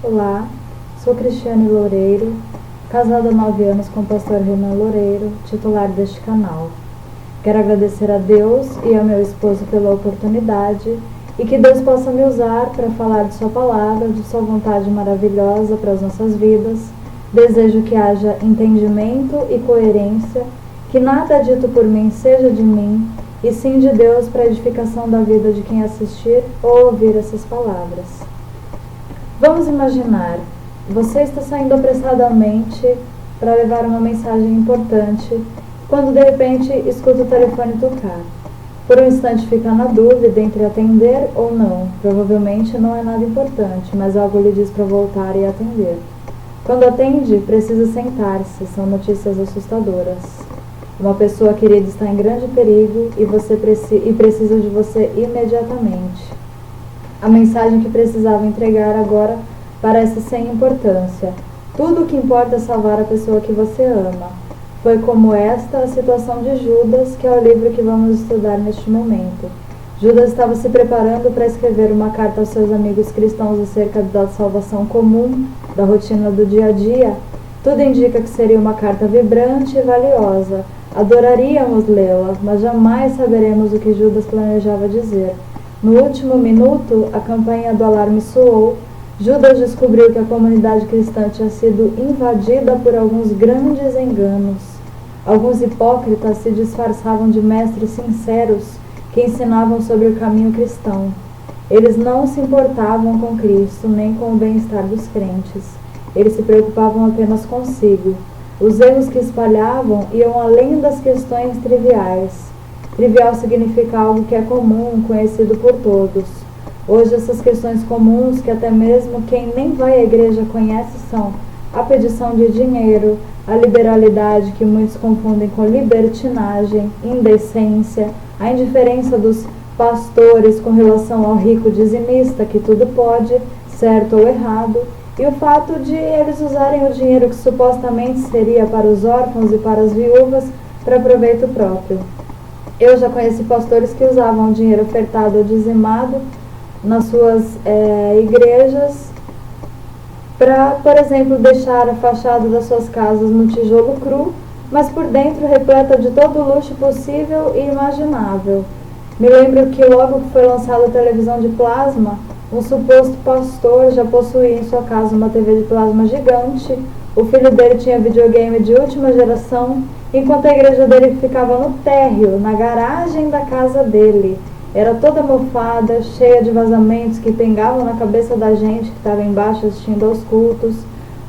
Olá, sou Cristiane Loureiro, casada há 9 anos com o pastor Renan Loureiro, titular deste canal. Quero agradecer a Deus e ao meu esposo pela oportunidade e que Deus possa me usar para falar de sua palavra, de sua vontade maravilhosa para as nossas vidas. Desejo que haja entendimento e coerência, que nada dito por mim seja de mim, e sim de Deus para a edificação da vida de quem assistir ou ouvir essas palavras. Vamos imaginar, você está saindo apressadamente para levar uma mensagem importante, quando de repente escuta o telefone tocar. Por um instante fica na dúvida entre atender ou não. Provavelmente não é nada importante, mas algo lhe diz para voltar e atender. Quando atende, precisa sentar-se, são notícias assustadoras. Uma pessoa querida está em grande perigo e precisa de você imediatamente. A mensagem que precisava entregar agora parece sem importância. Tudo o que importa é salvar a pessoa que você ama. Foi como esta a situação de Judas, que é o livro que vamos estudar neste momento. Judas estava se preparando para escrever uma carta aos seus amigos cristãos acerca da salvação comum, da rotina do dia a dia. Tudo indica que seria uma carta vibrante e valiosa. Adoraríamos lê-la, mas jamais saberemos o que Judas planejava dizer. No último minuto, a campanha do alarme soou. Judas descobriu que a comunidade cristã tinha sido invadida por alguns grandes enganos. Alguns hipócritas se disfarçavam de mestres sinceros que ensinavam sobre o caminho cristão. Eles não se importavam com Cristo nem com o bem-estar dos crentes. Eles se preocupavam apenas consigo. Os erros que espalhavam iam além das questões triviais. Trivial significa algo que é comum, conhecido por todos. Hoje essas questões comuns, que até mesmo quem nem vai à igreja conhece, são a pedição de dinheiro, a liberalidade, que muitos confundem com libertinagem, indecência, a indiferença dos pastores com relação ao rico dizimista, que tudo pode, certo ou errado, e o fato de eles usarem o dinheiro que supostamente seria para os órfãos e para as viúvas para proveito próprio. Eu já conheci pastores que usavam o dinheiro ofertado ou dizimado nas suas igrejas para, por exemplo, deixar a fachada das suas casas no tijolo cru, mas por dentro repleta de todo o luxo possível e imaginável. Me lembro que logo que foi lançada a televisão de plasma, um suposto pastor já possuía em sua casa uma TV de plasma gigante. O filho dele tinha videogame de última geração, enquanto a igreja dele ficava no térreo, na garagem da casa dele. Era toda mofada, cheia de vazamentos que pingavam na cabeça da gente que estava embaixo assistindo aos cultos.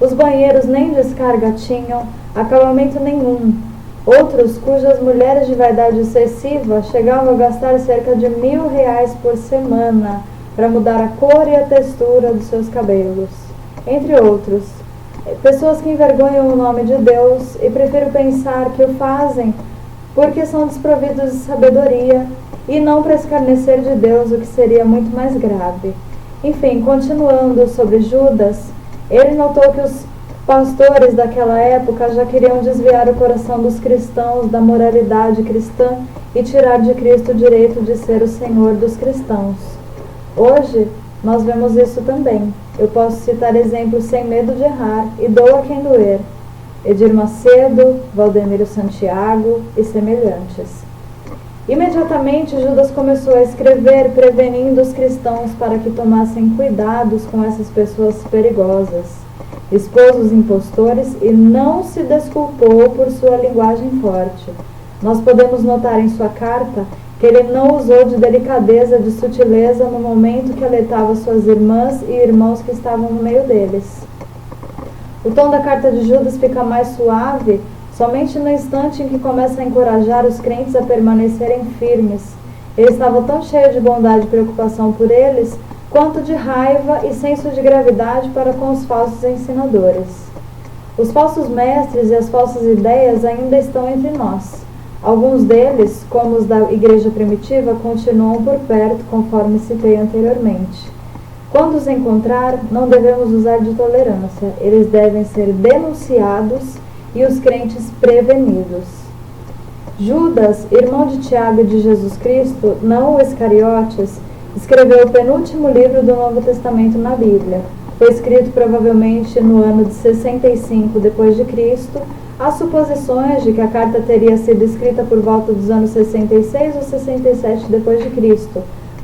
Os banheiros nem descarga tinham, acabamento nenhum. Outros, cujas mulheres de vaidade excessiva chegavam a gastar cerca de R$1.000 por semana para mudar a cor e a textura dos seus cabelos. Entre outros, pessoas que envergonham o nome de Deus e prefiro pensar que o fazem porque são desprovidos de sabedoria e não para escarnecer de Deus, o que seria muito mais grave. Enfim, continuando sobre Judas, ele notou que os pastores daquela época já queriam desviar o coração dos cristãos da moralidade cristã e tirar de Cristo o direito de ser o Senhor dos cristãos. Hoje, nós vemos isso também. Eu posso citar exemplos sem medo de errar e doa quem doer. Edir Macedo, Valdemiro Santiago e semelhantes. Imediatamente, Judas começou a escrever prevenindo os cristãos para que tomassem cuidados com essas pessoas perigosas. Expôs os impostores e não se desculpou por sua linguagem forte. Nós podemos notar em sua carta que ele não usou de delicadeza, de sutileza no momento que alertava suas irmãs e irmãos que estavam no meio deles. O tom da carta de Judas fica mais suave somente no instante em que começa a encorajar os crentes a permanecerem firmes. Ele estava tão cheio de bondade e preocupação por eles, quanto de raiva e senso de gravidade para com os falsos ensinadores. Os falsos mestres e as falsas ideias ainda estão entre nós. Alguns deles, como os da igreja primitiva, continuam por perto, conforme citei anteriormente. Quando os encontrar, não devemos usar de tolerância. Eles devem ser denunciados e os crentes prevenidos. Judas, irmão de Tiago e de Jesus Cristo, não o Iscariotes, escreveu o penúltimo livro do Novo Testamento na Bíblia. Foi escrito provavelmente no ano de 65 d.C. Há suposições de que a carta teria sido escrita por volta dos anos 66 ou 67 d.C.,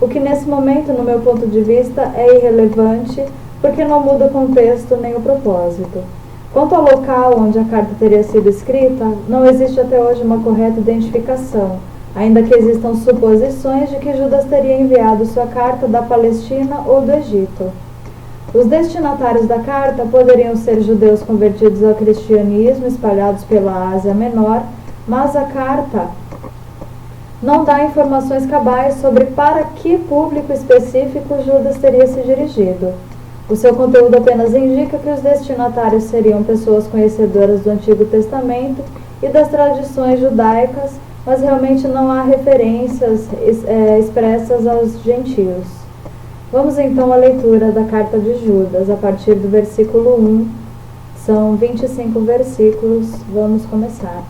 o que nesse momento, no meu ponto de vista, é irrelevante, porque não muda o contexto nem o propósito. Quanto ao local onde a carta teria sido escrita, não existe até hoje uma correta identificação, ainda que existam suposições de que Judas teria enviado sua carta da Palestina ou do Egito. Os destinatários da carta poderiam ser judeus convertidos ao cristianismo espalhados pela Ásia Menor, mas a carta não dá informações cabais sobre para que público específico Judas teria se dirigido. O seu conteúdo apenas indica que os destinatários seriam pessoas conhecedoras do Antigo Testamento e das tradições judaicas, mas realmente não há referências expressas aos gentios. Vamos então à leitura da carta de Judas, a partir do versículo 1. São 25 versículos. Vamos começar.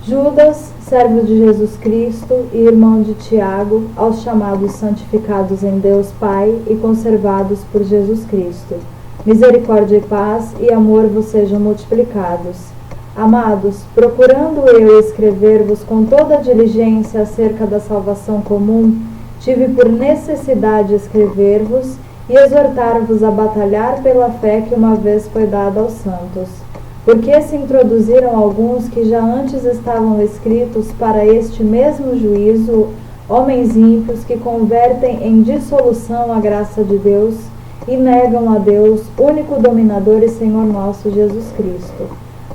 Judas, servo de Jesus Cristo e irmão de Tiago, aos chamados santificados em Deus Pai e conservados por Jesus Cristo. Misericórdia e paz e amor vos sejam multiplicados. Amados, procurando eu escrever-vos com toda a diligência acerca da salvação comum, tive por necessidade escrever-vos e exortar-vos a batalhar pela fé que uma vez foi dada aos santos. Porque se introduziram alguns que já antes estavam escritos para este mesmo juízo, homens ímpios que convertem em dissolução a graça de Deus e negam a Deus, único dominador e Senhor nosso Jesus Cristo.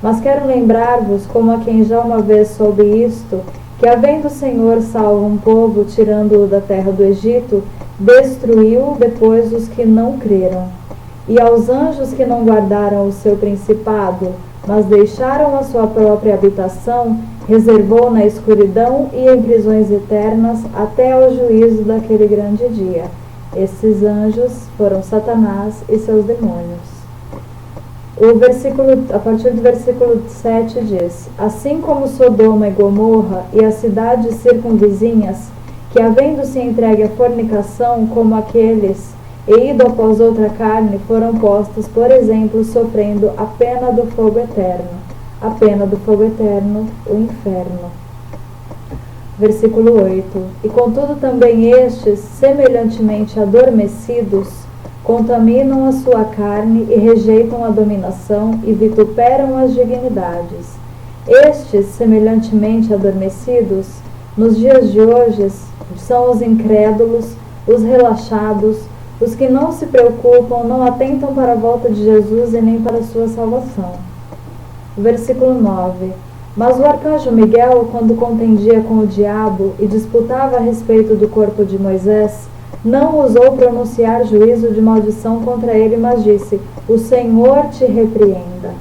Mas quero lembrar-vos, como a quem já uma vez soube isto, que havendo o Senhor salvo um povo, tirando-o da terra do Egito, destruiu depois os que não creram. E aos anjos que não guardaram o seu principado, mas deixaram a sua própria habitação, reservou na escuridão e em prisões eternas até ao juízo daquele grande dia. Esses anjos foram Satanás e seus demônios. A partir do versículo 7 diz: Assim como Sodoma e Gomorra e as cidades circunvizinhas, que havendo-se entregue à fornicação como aqueles, e ido após outra carne, foram postos, por exemplo, sofrendo a pena do fogo eterno. A pena do fogo eterno, o inferno. Versículo 8. E contudo também estes, semelhantemente adormecidos, contaminam a sua carne e rejeitam a dominação e vituperam as dignidades. Estes, semelhantemente adormecidos, nos dias de hoje, são os incrédulos, os relaxados, os que não se preocupam, não atentam para a volta de Jesus e nem para a sua salvação. Versículo 9. Mas o arcanjo Miguel, quando contendia com o diabo e disputava a respeito do corpo de Moisés, não ousou pronunciar juízo de maldição contra ele, mas disse: O Senhor te repreenda.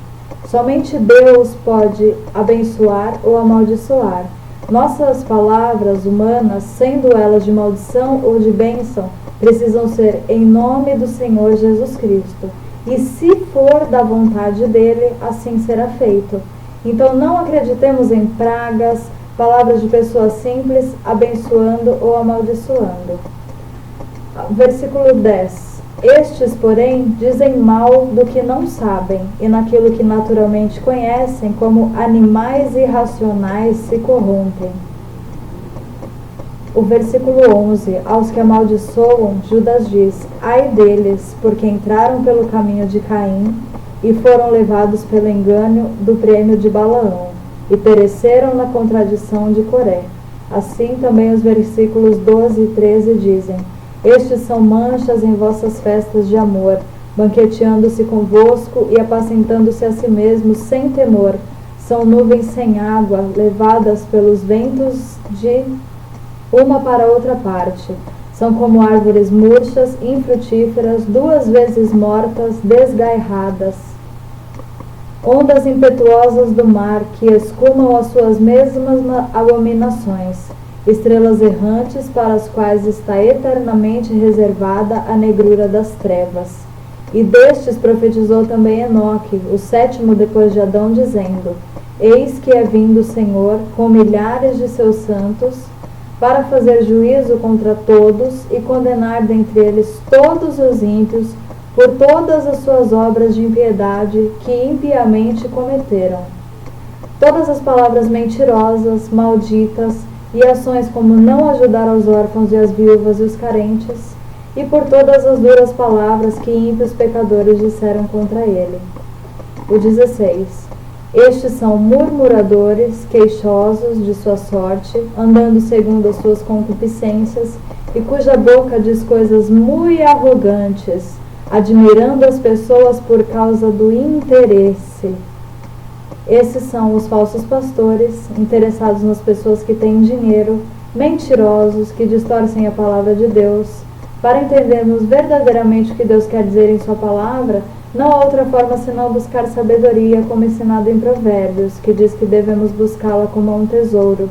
Somente Deus pode abençoar ou amaldiçoar. Nossas palavras humanas, sendo elas de maldição ou de bênção, precisam ser em nome do Senhor Jesus Cristo. E se for da vontade dele, assim será feito. Então não acreditemos em pragas, palavras de pessoas simples, abençoando ou amaldiçoando. Versículo 10. Estes, porém, dizem mal do que não sabem, e naquilo que naturalmente conhecem, como animais irracionais, se corrompem. O versículo 11. Aos que amaldiçoam, Judas diz: Ai deles, porque entraram pelo caminho de Caim, e foram levados pelo engano do prêmio de Balaão, e pereceram na contradição de Coré. Assim também os versículos 12 e 13 dizem: Estes são manchas em vossas festas de amor, banqueteando-se convosco e apacentando-se a si mesmos sem temor. São nuvens sem água, levadas pelos ventos de uma para outra parte. São como árvores murchas, infrutíferas, 2 vezes mortas, desgairradas. Ondas impetuosas do mar que escumam as suas mesmas abominações. Estrelas errantes para as quais está eternamente reservada a negrura das trevas. E destes profetizou também Enoque, o 7º depois de Adão, dizendo: Eis que é vindo o Senhor com milhares de seus santos, para fazer juízo contra todos e condenar dentre eles todos os ímpios, por todas as suas obras de impiedade que impiamente cometeram. Todas as palavras mentirosas, malditas, e ações como não ajudar aos órfãos e as viúvas e os carentes, e por todas as duras palavras que ímpios pecadores disseram contra ele. O 16. Estes são murmuradores, queixosos de sua sorte, andando segundo as suas concupiscências, e cuja boca diz coisas muito arrogantes, admirando as pessoas por causa do interesse. Esses são os falsos pastores, interessados nas pessoas que têm dinheiro, mentirosos, que distorcem a palavra de Deus. Para entendermos verdadeiramente o que Deus quer dizer em sua palavra, não há outra forma senão buscar sabedoria, como ensinado em Provérbios, que diz que devemos buscá-la como um tesouro.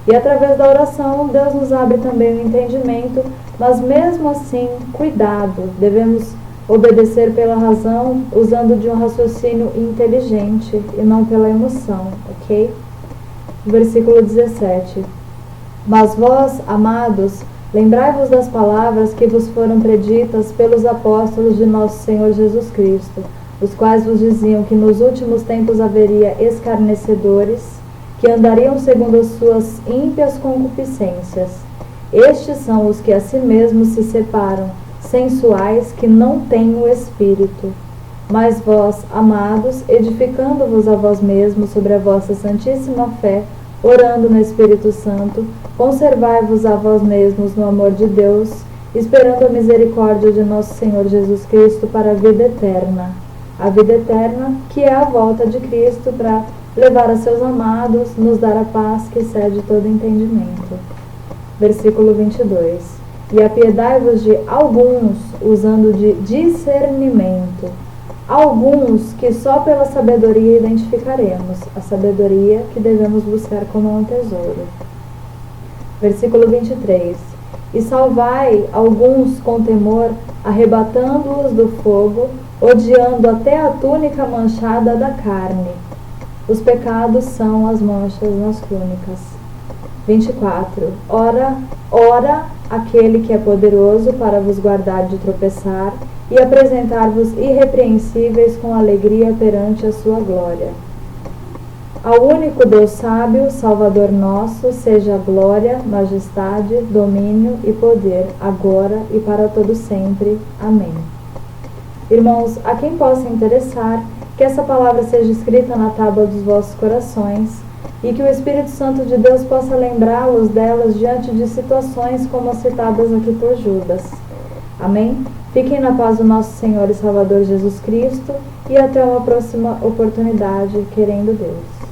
E através da oração, Deus nos abre também o entendimento, mas mesmo assim, cuidado, devemos obedecer pela razão, usando de um raciocínio inteligente e não pela emoção, ok? Versículo 17. Mas vós, amados, lembrai-vos das palavras que vos foram preditas pelos apóstolos de nosso Senhor Jesus Cristo, os quais vos diziam que nos últimos tempos haveria escarnecedores, que andariam segundo as suas ímpias concupiscências. Estes são os que a si mesmos se separam, sensuais, que não têm o Espírito. Mas vós, amados, edificando-vos a vós mesmos sobre a vossa santíssima fé, orando no Espírito Santo, conservai-vos a vós mesmos no amor de Deus, esperando a misericórdia de nosso Senhor Jesus Cristo para a vida eterna. A vida eterna, que é a volta de Cristo para levar a seus amados, nos dar a paz que excede todo entendimento. Versículo 22. E apiedai-vos de alguns, usando de discernimento. Alguns que só pela sabedoria identificaremos, a sabedoria que devemos buscar como um tesouro. Versículo 23. E salvai alguns com temor, arrebatando-os do fogo, odiando até a túnica manchada da carne. Os pecados são as manchas nas túnicas. 24. Ora, aquele que é poderoso para vos guardar de tropeçar e apresentar-vos irrepreensíveis com alegria perante a sua glória. Ao único Deus sábio, Salvador nosso, seja a glória, majestade, domínio e poder, agora e para todo sempre. Amém. Irmãos, a quem possa interessar, que essa palavra seja escrita na tábua dos vossos corações, e que o Espírito Santo de Deus possa lembrá-los delas diante de situações como as citadas aqui por Judas. Amém? Fiquem na paz do nosso Senhor e Salvador Jesus Cristo e até uma próxima oportunidade, querendo Deus.